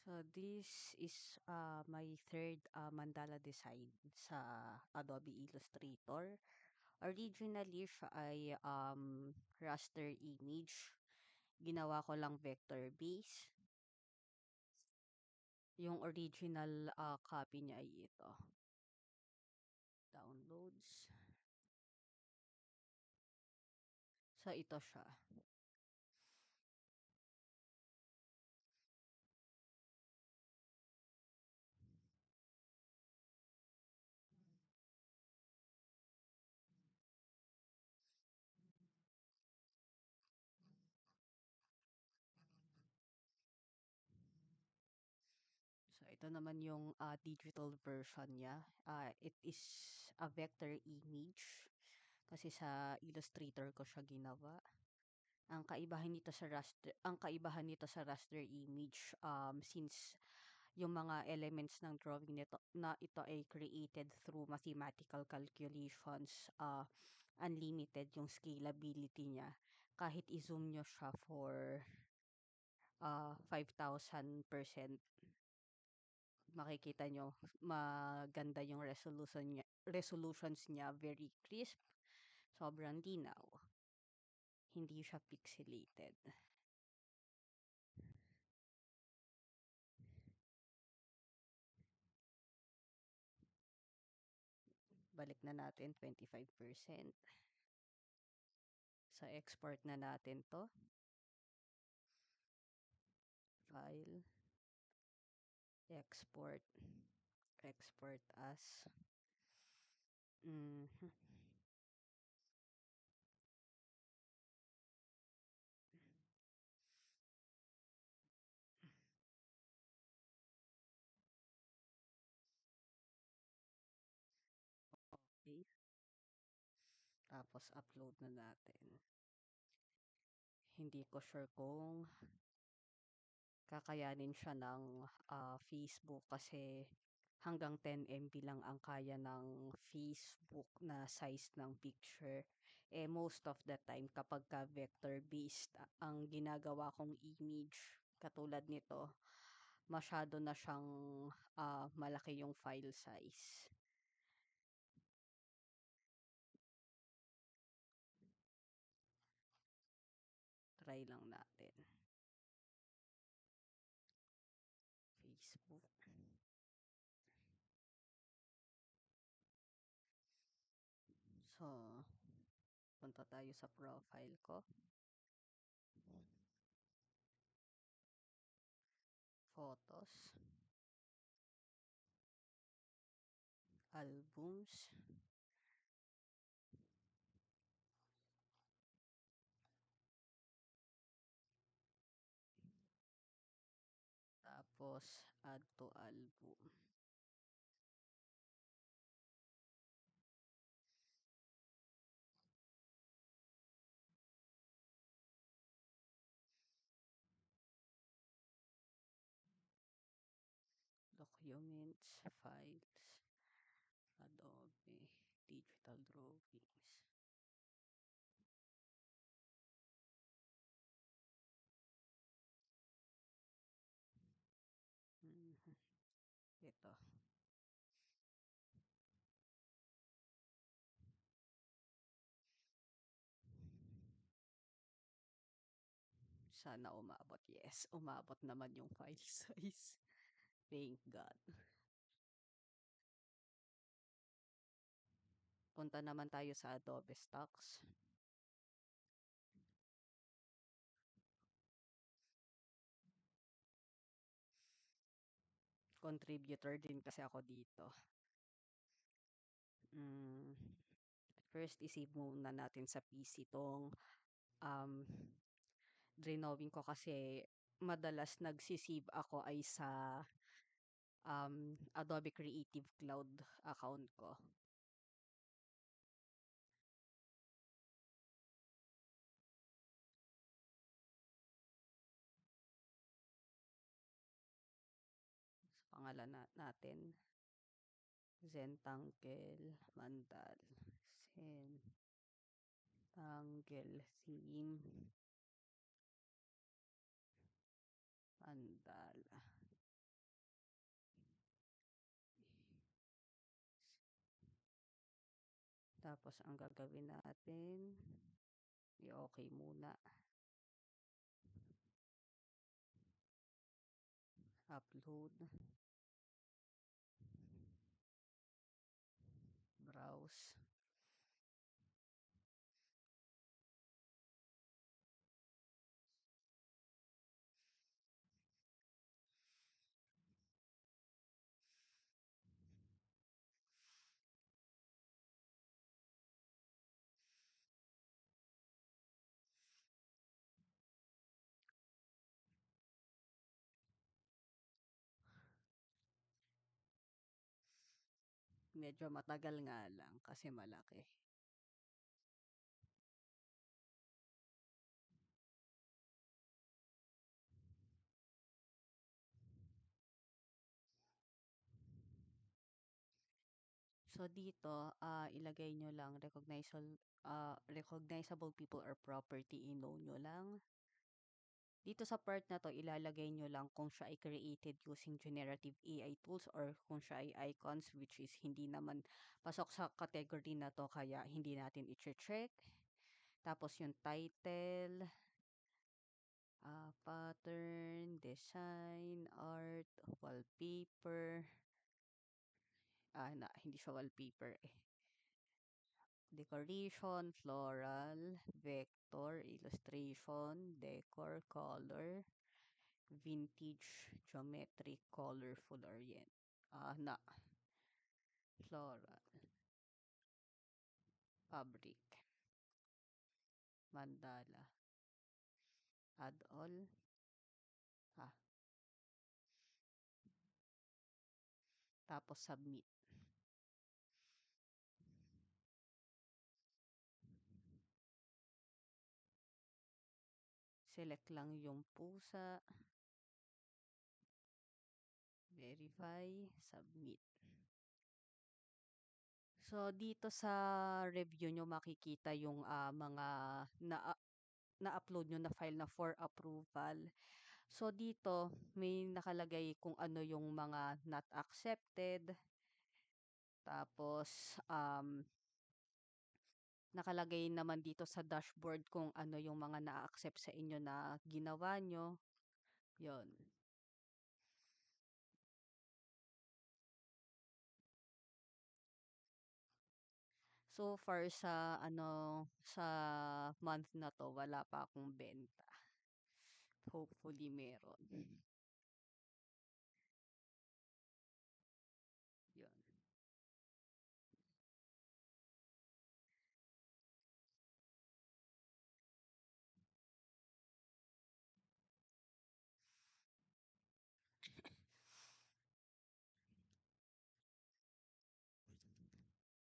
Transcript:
So this is my third mandala design sa Adobe Illustrator. Originally siya ay raster image. Ginawa ko lang vector base. Yung original copy niya ay ito. Downloads. So ito siya. So ito naman yung digital version niya. It is a vector image kasi sa Illustrator ko siya ginawa. Ang kaibahan nito sa raster image since yung mga elements ng drawing nito na ito ay created through mathematical calculations, unlimited yung scalability niya. Kahit i-zoom nyo siya for 5,000%, makikita nyo maganda yung resolutions niya, very crisp, sobrang linaw, hindi siya pixelated. Balik na natin 25%. Sa export na natin to. File, export, export as. Mhm. Okay. Tapos upload na natin. Hindi ko sure kung kakayanin siya ng Facebook kasi hanggang 10 MB lang ang kaya ng Facebook na size ng picture. Most of the time kapag ka vector based ang ginagawa kong image katulad nito, masyado na siyang malaki yung file size. Try lang natin. Facebook. So, punta tayo sa profile ko. Photos. Albums. Tapos, add to album. Documents, files, Adobe, digital drawings. Mhm. Ito. Sana umabot. Yes, umabot naman yung file size. Thank God. Punta naman tayo sa Adobe Stocks. Contributor din kasi ako dito. Mm, First, isave muna natin sa PC tong um, drawing ko kasi madalas nagsisave ako ay sa Adobe Creative Cloud account ko. Sa pangalan natin, Zentankel Mandal. Zentankel Theme Mandala. Tapos ang gagawin natin, i-okey muna, upload, browse. Medyo matagal nga lang kasi malaki. So dito, ilagay nyo lang recognizable people or property, i-no nyo lang. Dito sa part na 'to, ilalagay nyo lang kung siya ay created using generative AI tools or kung siya ay icons, which is hindi naman pasok sa category na 'to kaya hindi natin i-check. Tapos yung title, pattern, design, art, wallpaper. Hindi siya wallpaper eh. Decoration, floral, vector, illustration, decor, color, vintage, geometric, colorful, orient. Floral, fabric, mandala, add all, ah, tapos submit. Select lang yung pusa, verify, submit. So, dito sa review nyo makikita yung mga na-upload nyo na file na for approval. So, dito may nakalagay kung ano yung mga not accepted. Tapos, nakalagay naman dito sa dashboard kung ano yung mga na-accept sa inyo na ginawa nyo. Yon. So far sa sa month na to, wala pa akong benta. Hopefully meron.